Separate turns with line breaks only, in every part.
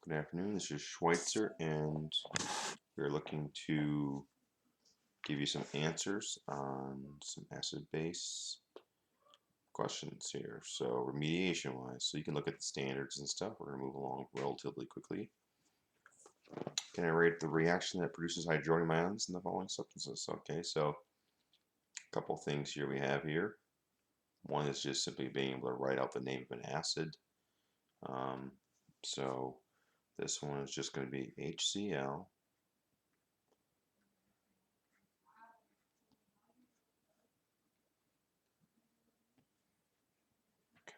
Good afternoon, this is Schweitzer, and we're looking to give you some answers on some acid-base questions here. So remediation-wise, so you can look at the standards and stuff. We're going to move along relatively quickly. Can I rate the reaction that produces hydronium ions in the following substances? Okay, so a couple things here we have here. One is just simply being able to write out the name of an acid. So this one is just going to be HCl.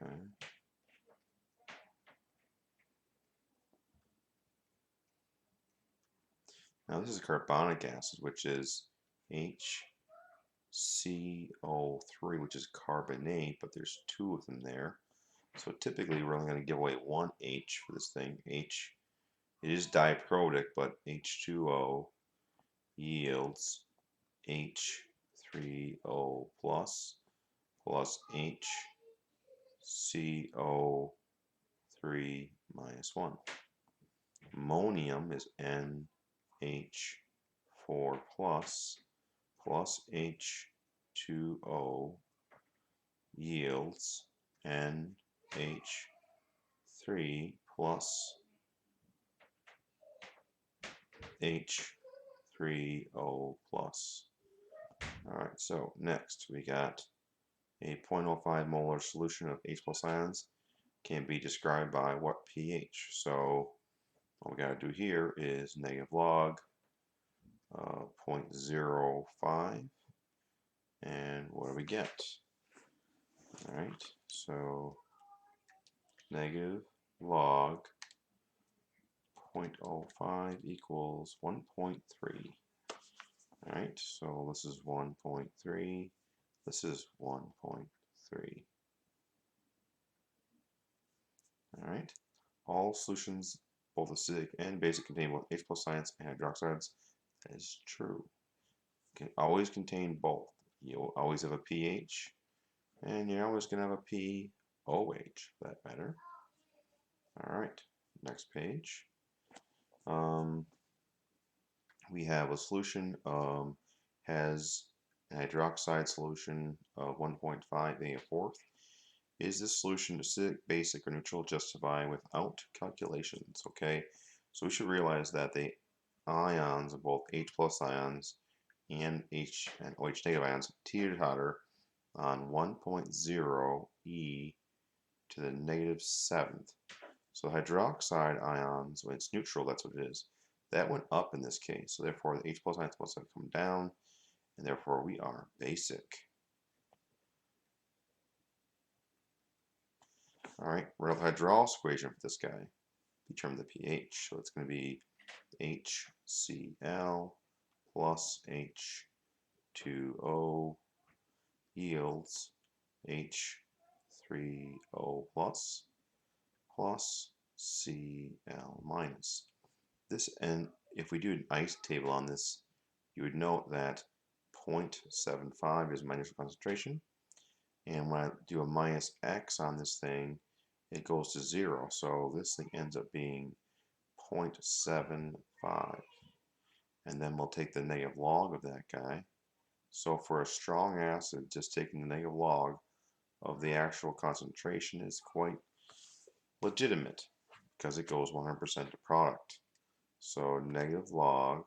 Okay. Now this is carbonic acid, which is HCO3, which is carbonate, but there's two of them there. So typically we're only going to give away one H for this thing. H, it is diprotic, but H2O yields H3O plus HCO3 minus 1. Ammonium is NH4 plus H2O yields NH3 plus H3O plus. Alright, so next we got a 0.05 molar solution of H plus ions can be described by what pH? So all we got to do here is negative log 0.05, and what do we get? Alright, so negative log 0.05 equals 1.3. Alright, so this is 1.3, this is 1.3. Alright, all solutions, both acidic and basic, contain both H plus ions and hydroxides. That is true. Can always contain both. You'll always have a pH, and you're always going to have a POH, for that matter. Alright, next page. We have a solution has a hydroxide solution of 1.5 A4. Is this solution acidic, basic, or neutral? Justify without calculations. Okay, so we should realize that the ions of both H plus ions and H and OH negative ions teeter-totter on 1.0 e to the negative 7th. So hydroxide ions, when it's neutral, that's what it is. That went up in this case, so therefore the H plus ions must have come down, and therefore we are basic. Alright, we're going to have the hydrolysis equation for this guy. Determine the pH, so it's going to be HCl plus H2O yields H3O plus Cl minus. This, and if we do an ice table on this, you would note that 0.75 is my initial concentration, and when I do a minus X on this thing, it goes to 0, so this thing ends up being 0.75, and then we'll take the negative log of that guy. So for a strong acid, just taking the negative log of the actual concentration is quite legitimate, because it goes 100% to product. So negative log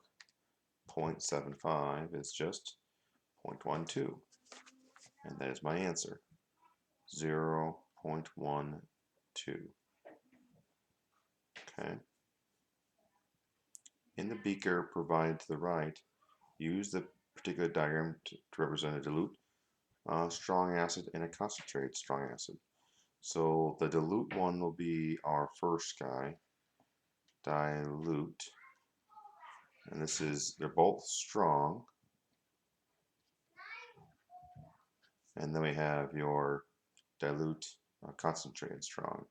0.75 is just 0.12, and that is my answer, 0.12. Okay. In the beaker provided to the right, use the particular diagram to represent a dilute strong acid and a concentrated strong acid. So the dilute one will be our first guy, dilute, and this is, they're both strong. And then we have your dilute concentrated strong.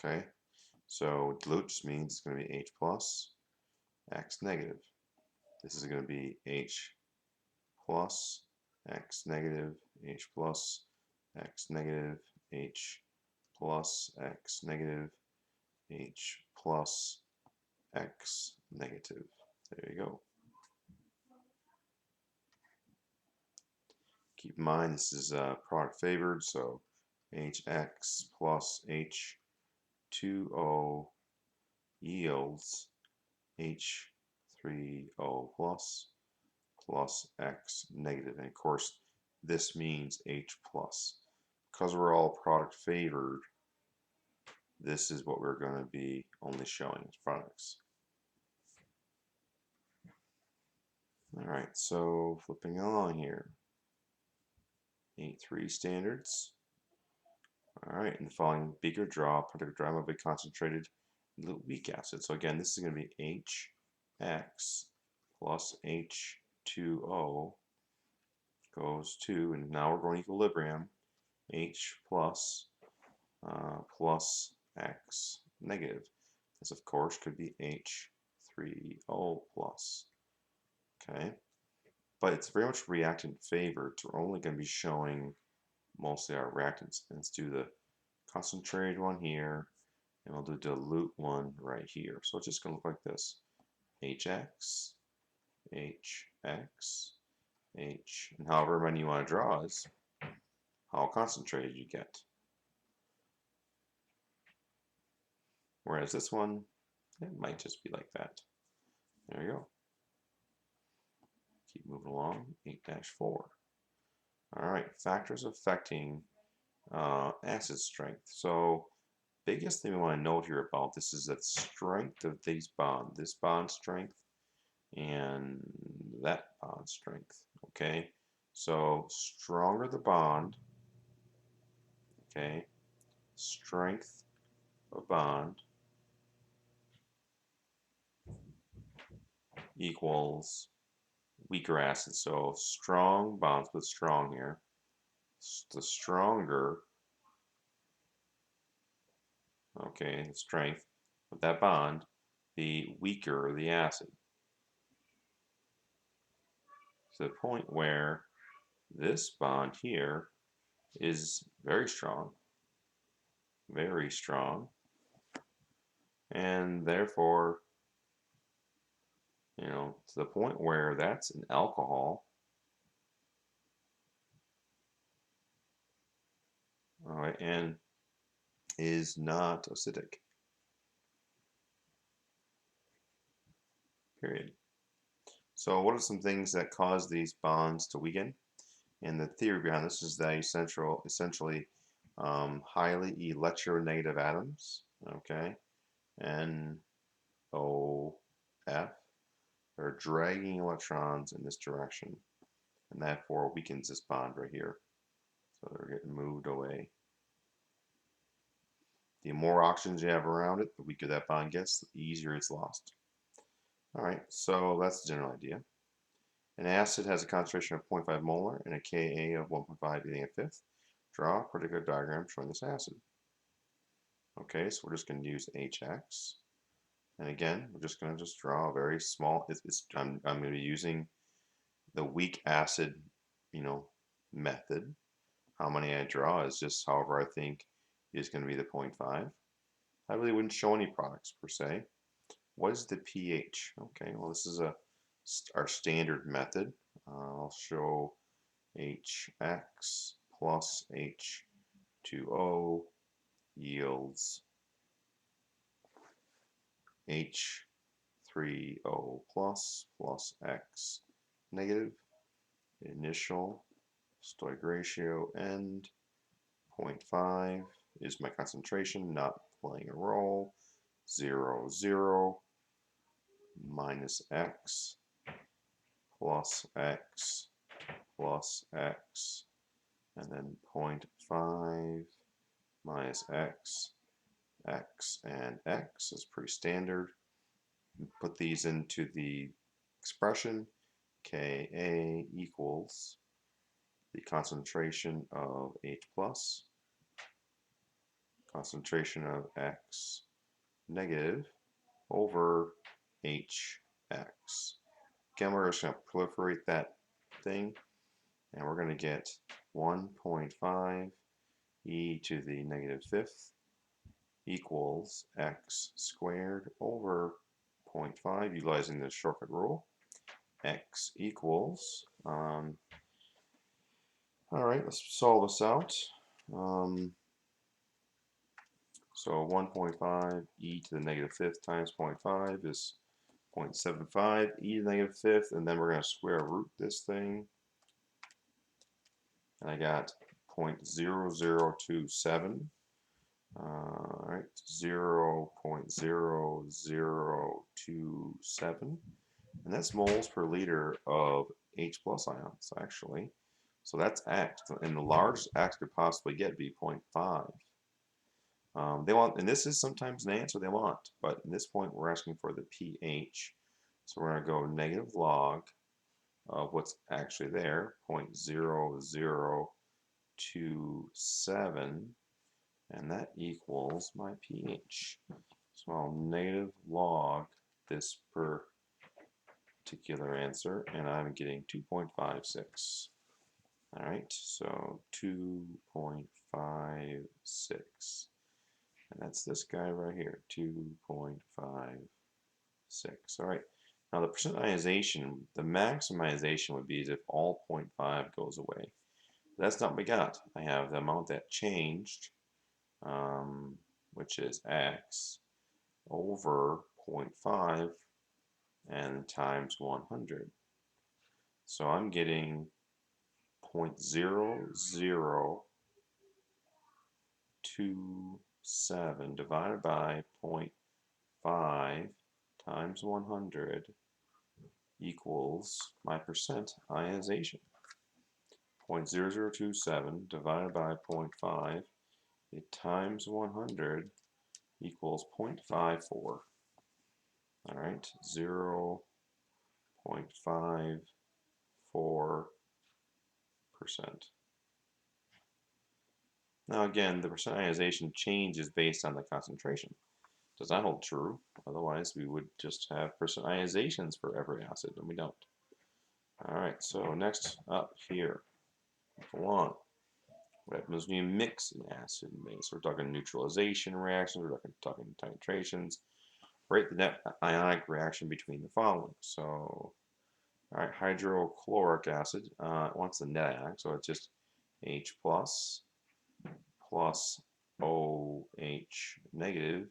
Okay, so dilute just means it's going to be H plus, X negative. This is going to be H plus, X negative, H plus, X negative, H plus X negative, H plus X negative. There you go. Keep in mind this is product favored, so Hx plus H2O yields H3O plus X negative. And of course, this means H plus. Because we're all product favored, this is what we're going to be only showing as products. Alright, so flipping along here. 8.3 standards. Alright, in the following beaker draw, particular dry will be concentrated weak acid. So again, this is going to be HX plus H2O goes to, and now we're going equilibrium, H plus plus X negative. This of course could be H3O plus. Okay, but it's very much reactant favored, so we're only going to be showing mostly our reactants. And let's do the concentrated one here, and we'll do dilute one right here. So it's just going to look like this: HX, HX, H, and however many you want to draw is how concentrated you get. Whereas this one, it might just be like that. There you go. Keep moving along. 8-4. Alright, factors affecting acid strength. So, biggest thing we want to note here about this is that strength of these bonds. This bond strength and that bond strength. Okay, so stronger the bond, okay, strength of bond equals weaker acid. So strong bonds, put strong here. The stronger, okay, the strength of that bond, the weaker the acid. To the point where this bond here is very strong, and therefore, you know, to the point where that's an alcohol. All right, and is not acidic. Period. So what are some things that cause these bonds to weaken? And the theory behind this is that essentially highly electronegative atoms, okay, NOF, are dragging electrons in this direction, and therefore weakens this bond right here. So they're getting moved away. The more oxygens you have around it, the weaker that bond gets, the easier it's lost. Alright, so that's the general idea. An acid has a concentration of 0.5 molar and a Ka of 1.5 eating a fifth. Draw a particular diagram showing this acid. Okay, so we're just going to use HX. And again, we're just going to draw a very small, I'm going to be using the weak acid, you know, method. How many I draw is just however I think is going to be the 0.5. I really wouldn't show any products per se. What is the pH? Okay, well this is our standard method. I'll show HX plus H2O yields H3O plus X negative. Initial stoichiometric ratio end 0.5 is my concentration, not playing a role. 0, 0 minus X plus X plus X, and then 0.5 minus X, X, and X is pretty standard. Put these into the expression. Ka equals the concentration of H plus, concentration of X negative over HX. Again, we're just going to proliferate that thing, and we're going to get 1.5 e to the negative fifth equals x squared over 0.5, utilizing the shortcut rule. X equals, alright, let's solve this out. So 1.5 e to the negative fifth times 0.5 is 0.75 e to the negative fifth, and then we're going to square root this thing. And I got 0.0027. Alright, 0.0027. And that's moles per liter of H plus ions, actually. So that's X, and the largest X could possibly get would be 0.5. They want, and this is sometimes an answer they want, but at this point we're asking for the pH. So we're going to go negative log of what's actually there, 0.0027, and that equals my pH. So I'll negative log this particular answer, and I'm getting 2.56. Alright, so 2.56. And that's this guy right here, 2.56. Alright, now the percent ionization, the maximization would be as if all 0.5 goes away. That's not what we got. I have the amount that changed, which is x, over 0.5 and times 100. So I'm getting 0.0027 divided by 0.5 times 100 equals my percent ionization. 0.0027 divided by 0.5 times 100 equals 0.54. Alright, 0.54%. Now again, the percent ionization changes based on the concentration. Does not hold true, otherwise we would just have percent ionizations for every acid, and we don't. Alright, so next up here, go on. What happens when you mix an acid and base? We're talking neutralization reactions, we're talking titrations. Rate the net ionic reaction between the following. So, alright, hydrochloric acid wants the net ionic, so it's just H plus OH negative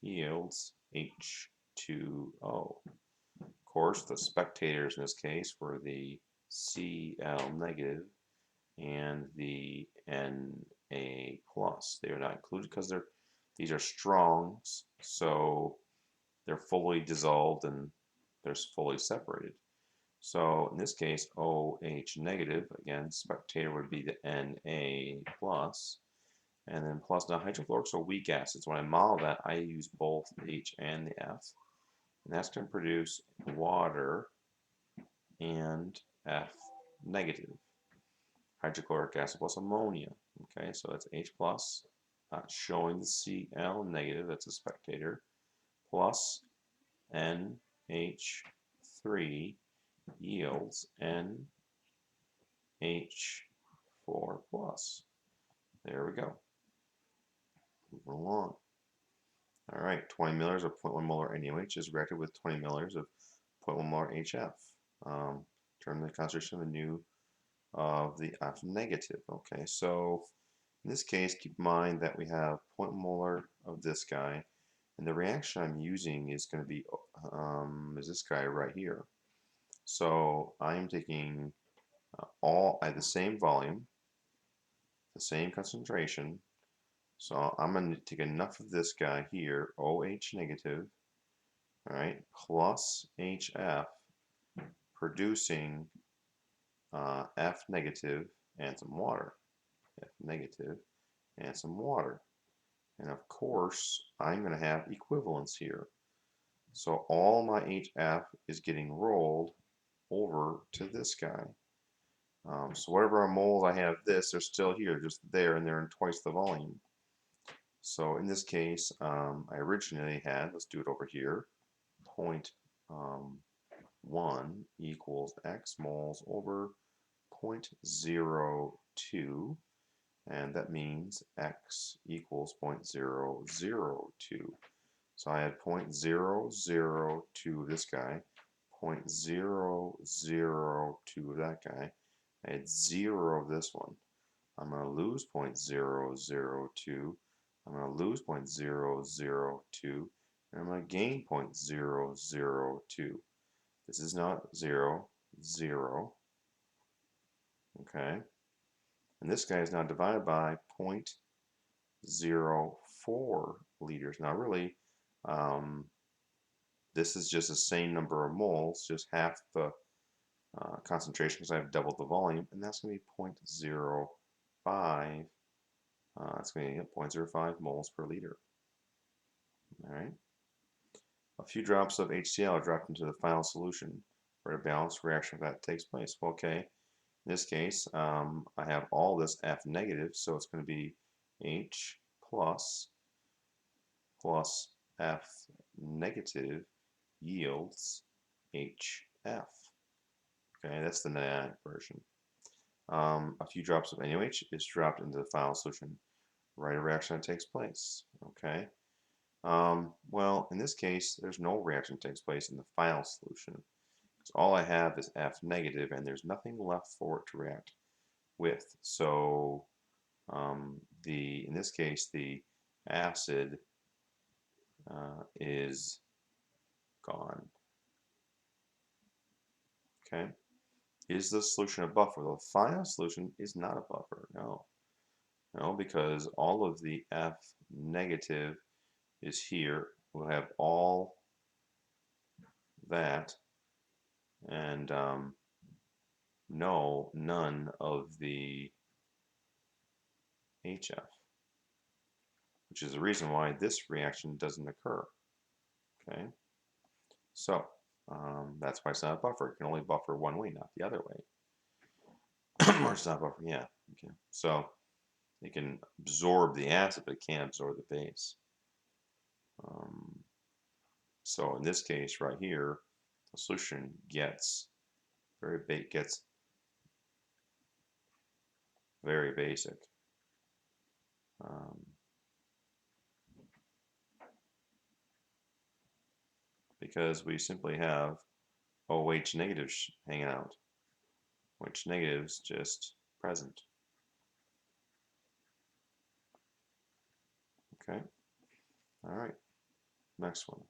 yields H2O. Of course, the spectators in this case were the Cl negative and the Na plus. They are not included because these are strongs, so they're fully dissolved and they're fully separated. So in this case, OH negative, again, spectator would be the Na plus, and then plus. Now hydrofluorics are weak acids. When I model that, I use both the H and the F, and that's going to produce water and F negative. Hydrochloric acid plus ammonia. Okay, so that's H plus, showing the Cl negative, that's a spectator, plus NH3 yields NH4 plus. There we go. Moving along. All right, 20 milliliters of 0.1 molar NaOH is reacted with 20 milliliters of 0.1 molar HF. Determine the concentration of the F negative. Okay, so in this case, keep in mind that we have 0.1 molar of this guy, and the reaction I'm using is going to be is this guy right here. So I'm taking all at the same volume, the same concentration. So I'm going to take enough of this guy here, OH negative, all right, plus HF, producing F negative and some water. F negative and some water. And of course, I'm going to have equivalence here. So all my HF is getting rolled over to this guy. So whatever moles I have this, they're still here, just there, and they're in twice the volume. So in this case, I originally had, let's do it over here, 0.1 equals X moles over 0.02. and that means x equals 0.002. So I had 0.002 of this guy, 0.002 of that guy. I had 0 of this one. I'm going to lose 0.002. I'm going to lose 0.002. And I'm going to gain 0.002. This is not 0, 0. Okay. And this guy is now divided by 0.04 liters. Now really, this is just the same number of moles, just half the concentration because I've doubled the volume, and that's going to be 0.05. It's going to be 0.05 moles per liter. All right. A few drops of HCl are dropped into the final solution where a balanced reaction of that takes place. Well, okay, in this case, I have all this F negative, so it's going to be H plus F negative yields HF. Okay, that's the NiAC version. A few drops of NaOH is dropped into the final solution right a reaction that takes place. Okay. Well, in this case, there's no reaction that takes place in the final solution. Because all I have is F negative, and there's nothing left for it to react with. So, in this case, the acid is gone. Okay. Is the solution a buffer? The final solution is not a buffer. No. No, because all of the F negative is here. We'll have all that and none of the HF, which is the reason why this reaction doesn't occur. Okay, so that's why it's not a buffer. It can only buffer one way, not the other way. Or it's not a buffer, yeah. Okay, so it can absorb the acid, but it can't absorb the base. So in this case, right here, the solution gets very basic. Because we simply have OH negatives hanging out. OH negatives just present. Okay. All right. Next one.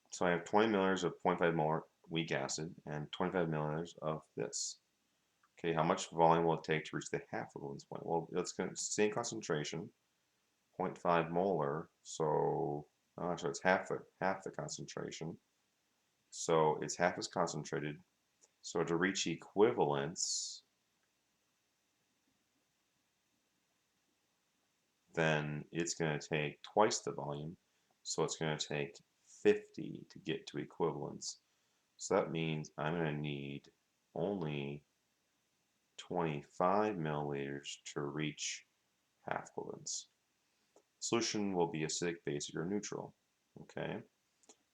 So I have 20 milliliters of 0.5 molar weak acid and 25 milliliters of this. Okay, how much volume will it take to reach the half equivalence point? Well, it's going to same concentration, 0.5 molar. So it's half the concentration. So it's half as concentrated. So to reach equivalence, then it's going to take twice the volume. So it's going to take 50 to get to equivalence. So that means I'm going to need only 25 milliliters to reach half equivalence. Solution will be acidic, basic, or neutral. Okay.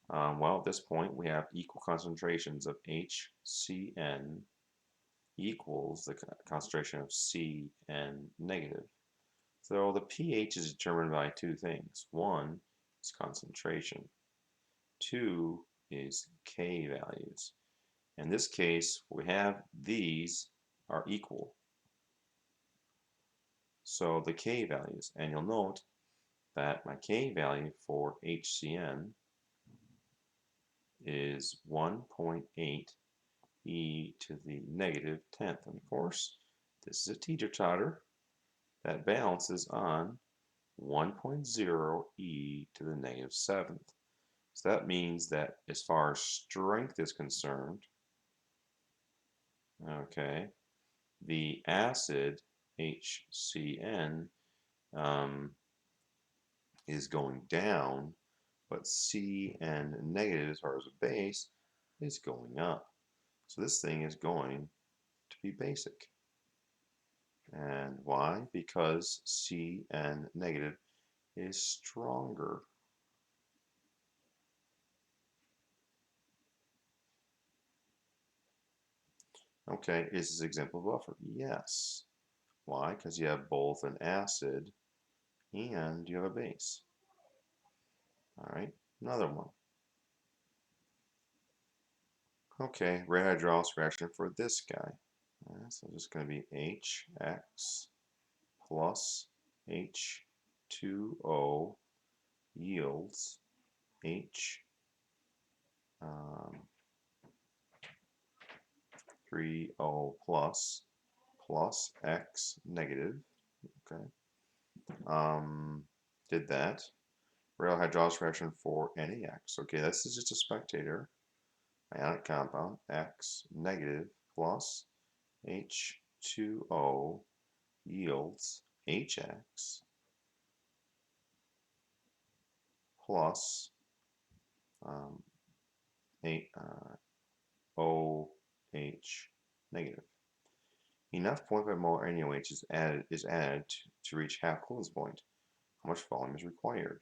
Well, at this point, we have equal concentrations of HCN equals the concentration of Cn negative. So the pH is determined by two things. One is concentration. Two is K values. In this case, we have these are equal. So the K values, and you'll note that my K value for HCN is 1.8 e to the negative 10th. And of course, this is a teeter-totter that balances on 1.0 e to the negative 7th. So that means that as far as strength is concerned, okay, the acid HCN is going down, but Cn negative as far as a base is going up. So this thing is going to be basic. And why? Because Cn negative is stronger. Okay, is this example of buffer? Yes. Why? Because you have both an acid and you have a base. All right, another one. Okay, rate hydrolysis reaction for this guy. So it's just going to be HX plus H2O yields H 3O plus X negative. Okay. Did that. Real hydrolysis reaction for NaX. Okay, this is just a spectator ionic compound. X negative plus H2O yields HX plus OH negative. Enough 0.5 molar NaOH is added to reach half equivalence point. How much volume is required?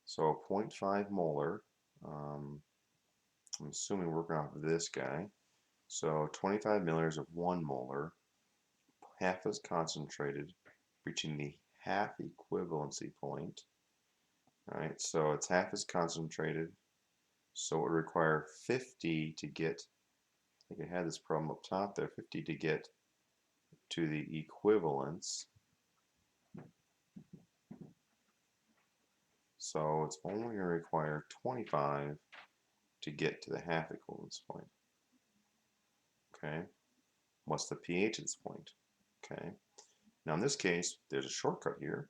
So 0.5 molar, I'm assuming we're working off of this guy. So 25 milliliters of 1 molar, half as concentrated, reaching the half equivalency point. Alright, so it's half as concentrated, so it would require 50 to get, I think I had this problem up top there, 50 to get to the equivalence. So it's only going to require 25 to get to the half equivalence point. Okay, what's the pH at this point? Okay, now in this case, there's a shortcut here.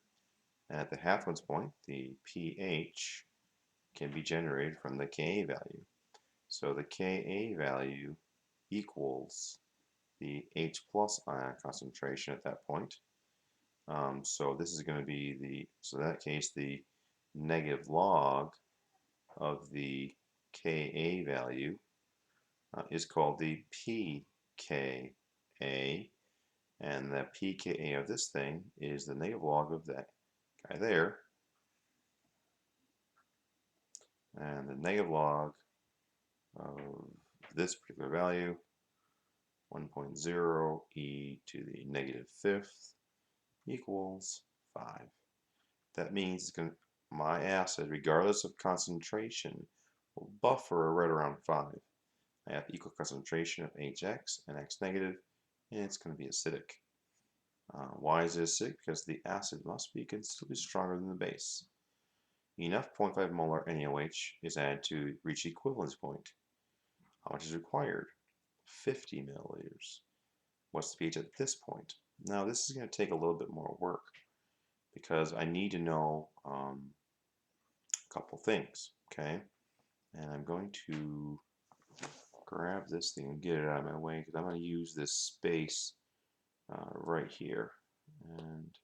At the half equivalence point, the pH can be generated from the Ka value. So the Ka value equals the H plus ion concentration at that point. So this is going to be so in that case, the negative log of the Ka value is called the pKa, and the pKa of this thing is the negative log of that guy there, and the negative log of this particular value, 1.0 e to the negative fifth equals 5. That means it's going to, my acid, regardless of concentration, will buffer right around 5. I have equal concentration of HX and X negative, and it's going to be acidic. Why is it acidic? Because the acid must be considerably stronger than the base. Enough 0.5 molar NaOH is added to reach the equivalence point. How much is required? 50 milliliters. What's the pH at this point? Now this is going to take a little bit more work because I need to know a couple things, okay? And I'm going to grab this thing and get it out of my way because I'm going to use this space right here and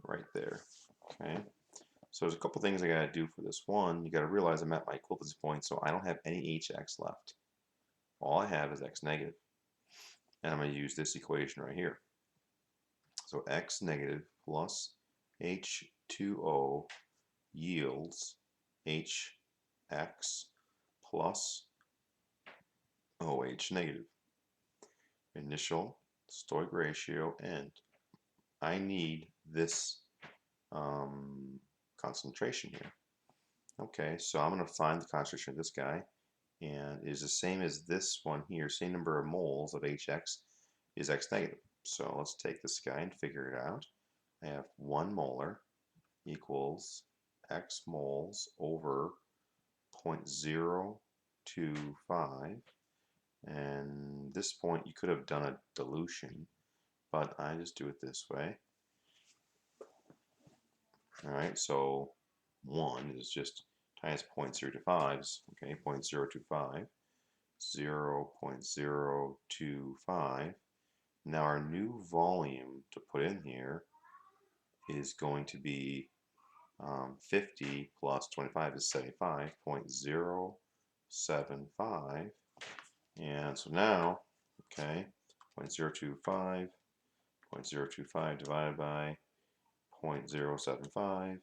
right there, okay? So there's a couple things I got to do for this. One, you got to realize I'm at my equivalency point, so I don't have any HX left. All I have is X negative. And I'm going to use this equation right here. So X negative plus H2O yields HX plus OH negative. Initial stoichiometric ratio end. I need this concentration here. Okay, so I'm going to find the concentration of this guy, and it is the same as this one here. Same number of moles of HX is X negative. So let's take this guy and figure it out. I have 1 molar equals X moles over 0.025. And this point you could have done a dilution, but I just do it this way. Alright, so 1 is just times 0.025, okay, 0.025, 0.025. Now our new volume to put in here is going to be 50 plus 25 is 75.075. And so now, okay, 0.025, 0.025 divided by 0.075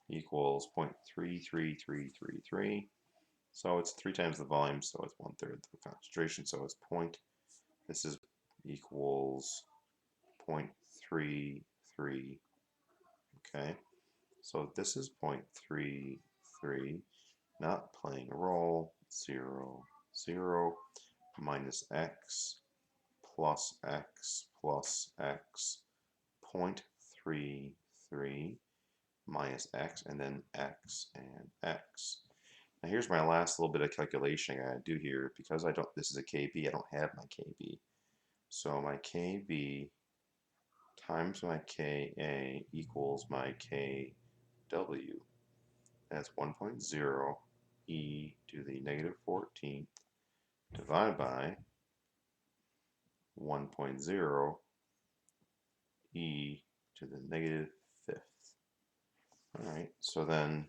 equals 0.33333. So it's 3 times the volume, so it's 1/3 the concentration, so it's this is equals 0.33. Okay, so this is 0.33, not playing a role. 0, 0 minus x plus x plus x, 0.33 minus x, and then x and x. Now here's my last little bit of calculation I gotta do here, because this is a KB, I don't have my KB. So my KB times my KA equals my KW. That's 1.0 e to the negative 14th divided by 1.0 e to the negative 5th. Alright, so then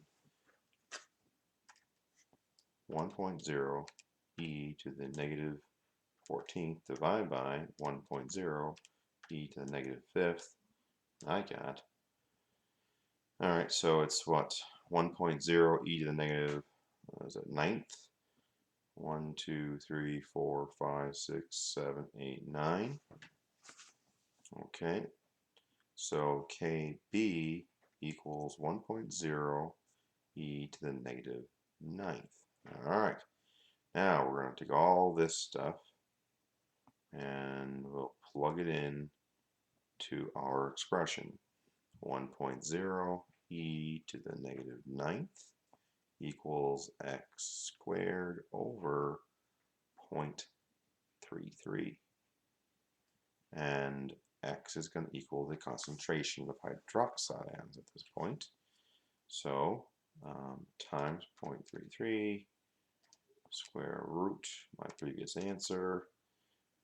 1.0 e to the negative 14th divided by 1.0 e to the negative 5th. I got, alright, so it's what? 1.0 e to the negative, is it 9th? 1, 2, 3, 4, 5, 6, 7, 8, 9. Okay, so KB equals 1.0 e to the negative 9th. Alright, now we're going to take all this stuff and we'll plug it in to our expression. 1.0 e to the negative 9th equals x squared over 0.33. And x is going to equal the concentration of hydroxide ions at this point. So times 0.33, square root my previous answer,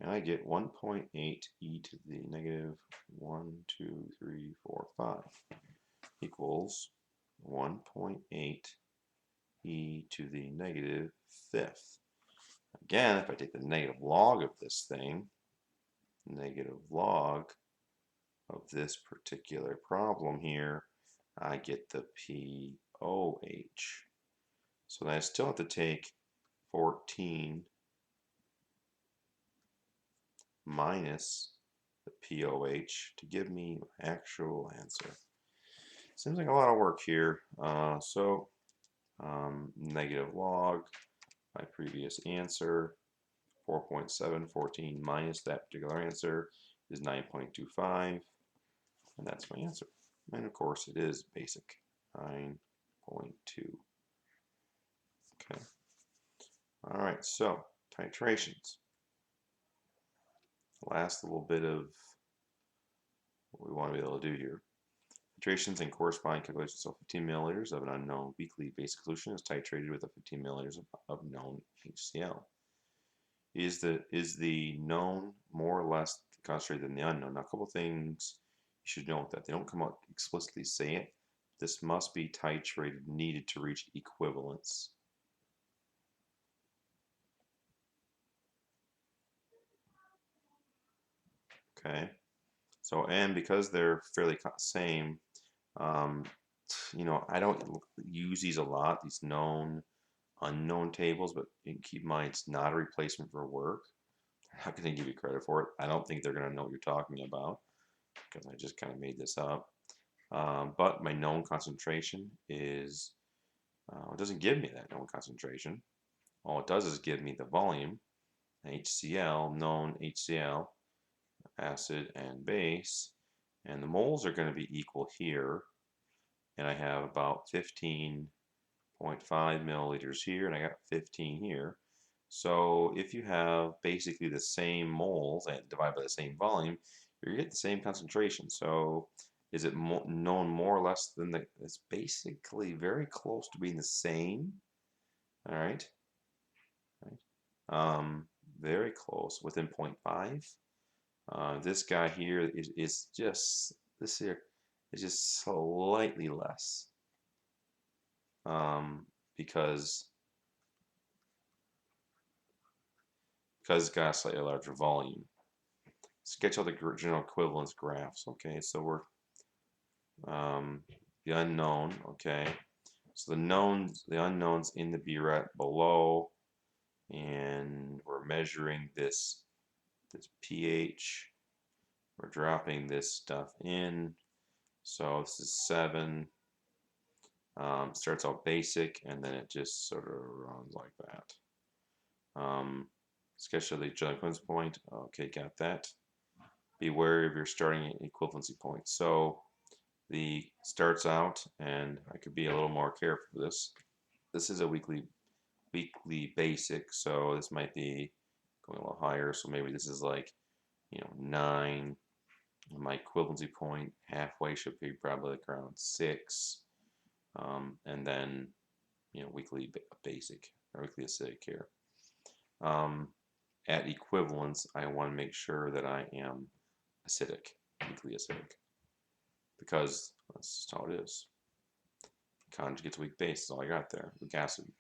and I get 1.8 e to the negative 1, 2, 3, 4, 5 equals 1.8 e to the negative 5th. Again, if I take the negative log of this thing, negative log of this particular problem here, I get the POH. So then I still have to take 14 minus the POH to give me my actual answer. Seems like a lot of work here. Negative log, my previous answer, 4.7, 14 minus that particular answer is 9.25, and that's my answer. And of course it is basic, 9.2. Okay. All right, so titrations. Last little bit of what we want to be able to do here. Titrations and corresponding calculations. So 15 milliliters of an unknown weakly basic solution is titrated with a 15 milliliters of known HCl. Is the known more or less concentrated than the unknown? Now, a couple things you should note that they don't come out explicitly say it. This must be titrated, needed to reach equivalence. Okay, so and because they're fairly same, you know, I don't use these a lot, these known, unknown tables, but keep in mind it's not a replacement for work. I'm not going to give you credit for it. I don't think they're going to know what you're talking about because I just kind of made this up. But my known concentration is, it doesn't give me that known concentration. All it does is give me the volume, HCl, known HCl, acid and base, and the moles are going to be equal here, and I have about 15.5 milliliters here, and I got 15 here. So if you have basically the same moles and divide by the same volume, you're going to get the same concentration. So is it known more or less than the, it's basically very close to being the same. All right. Very close, within 0.5. This guy here is just, this here is just slightly less. Because it's got a slightly larger volume. Sketch out the general equivalence graphs. Okay, so we're the unknown. Okay, so the unknowns in the burette below, and we're measuring this this pH. We're dropping this stuff in. So this is 7. Starts out basic, and then it just sort of runs like that. Sketch of the equivalency point. Okay, got that. Be wary of your starting equivalency point. So the starts out, and I could be a little more careful with this. This is a weekly basic, so this might be going a little higher. So maybe this is like 9. My equivalency point halfway should be probably like around 6, and then weekly basic or weekly acidic here. At equivalence, I want to make sure that I am acidic, weakly acidic, because that's just how it is. Conjugate to weak base is all I got there, weak acid.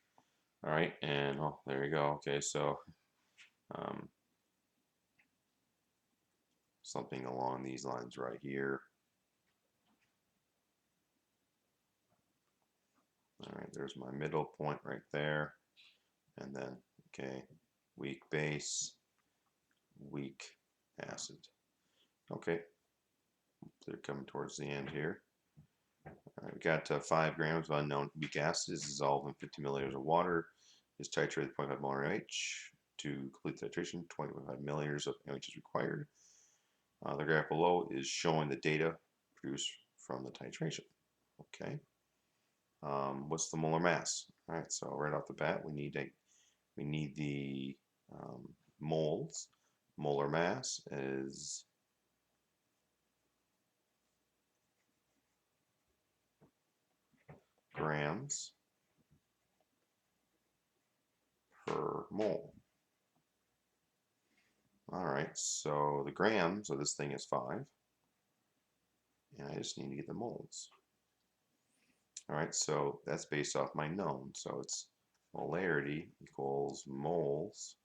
All right, and oh, there you go. Okay, so something along these lines right here. All right, there's my middle point right there, and then okay, weak base, weak acid. Okay, they're coming towards the end here. All right, we got 5 grams of unknown weak acid is dissolved in 50 milliliters of water. Is titrated 0.5 molar OH. To complete the titration, 25 milliliters of OH is required. The graph below is showing the data produced from the titration. Okay. What's the molar mass? All right, so right off the bat, we need the moles. Molar mass is grams per mole. All right, so the grams of this thing is 5, and I just need to get the moles. All right, so that's based off my known, so it's molarity equals moles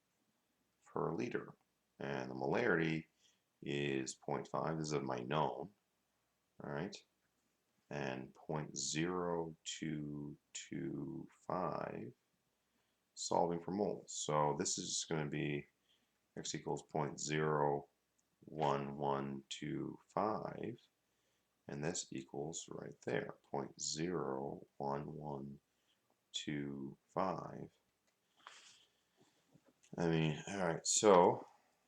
per liter, and the molarity is 0.5. This is my known. All right, and 0.0225 solving for moles. So this is just going to be x equals 0.01125, and this equals right there 0.01125. I mean, all right, so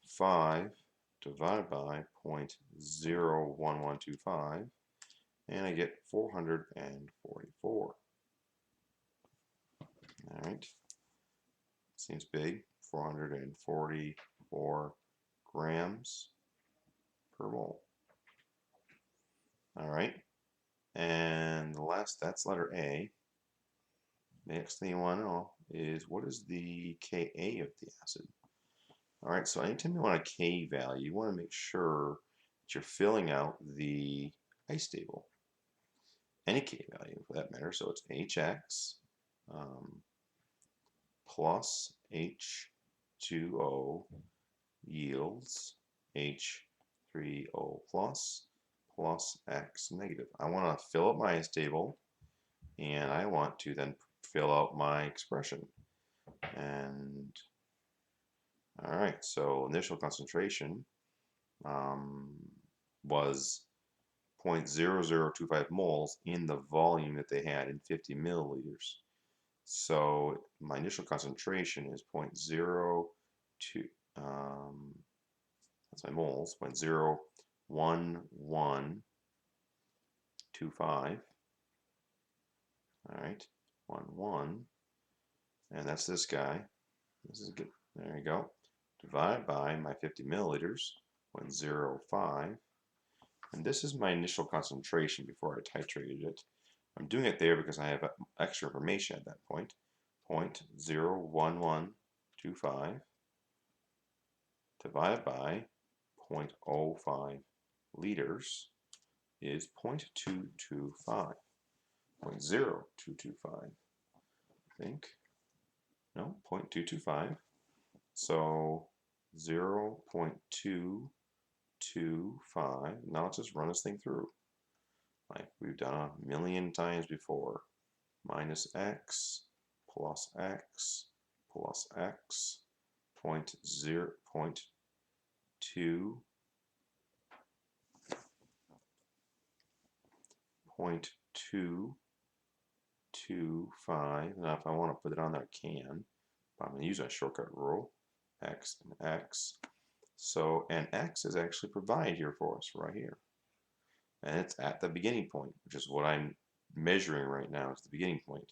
5 divided by 0.01125, and I get 444. All right, seems big. 444 grams per mole. All right, and the last, that's letter A. Next thing you want to know is what is the Ka of the acid? All right, so anytime you want a K value, you want to make sure that you're filling out the ice table. Any K value for that matter, so it's HX plus H2O yields H3O plus X negative. I want to fill up my ice table, and I want to then fill out my expression. And all right, so initial concentration was 0.0025 moles in the volume that they had in 50 milliliters. So my initial concentration is 0.02, that's my moles, 0.01125. All right, 1, and that's this guy. This is good. There you go. Divide by my 50 milliliters, 0.05. And this is my initial concentration before I titrated it. I'm doing it there because I have extra information at that point. 0.01125 divided by 0.05 liters is 0.225. 0.0225, I think. No, 0.225. So 0.225. Now let's just run this thing through, like we've done a million times before. Minus x plus x plus x, 0.225 0.225. Now if I want to put it on there, I can. But I'm going to use my shortcut rule, x and x. So, and x is actually provided here for us right here. And it's at the beginning point, which is what I'm measuring right now, is the beginning point.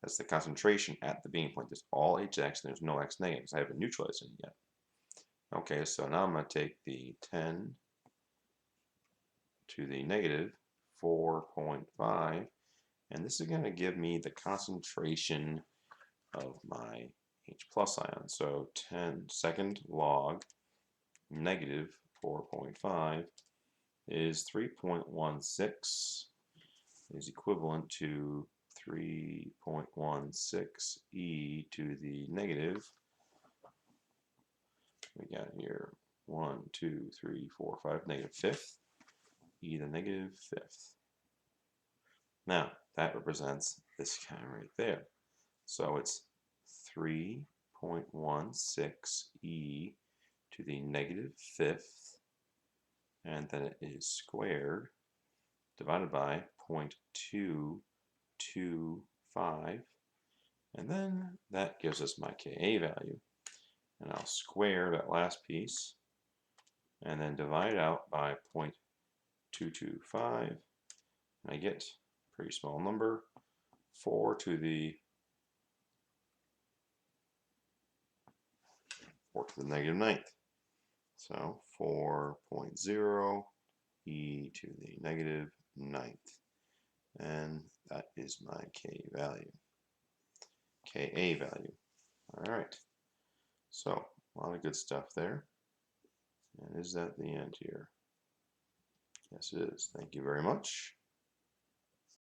That's the concentration at the beginning point. There's all hx and there's no x negatives. I haven't neutralized it yet. Okay, so now I'm going to take the 10 to the negative 4.5, and this is going to give me the concentration of my H plus ion. So 10 second log negative 4.5 is 3.16, is equivalent to 3.16 e to the negative, we got here 1, 2, 3, 4, 5, negative fifth, e to the negative fifth. Now, that represents this guy right there. So it's 3.16 e to the negative fifth, and then it is squared divided by 0.225, and then that gives us my Ka value. And I'll square that last piece and then divide out by 0.225, and I get a pretty small number, 4 to the negative ninth. So 4.0 e to the negative ninth. And that is my K value, Ka value. All right. So a lot of good stuff there. And is that the end here? Yes, it is. Thank you very much.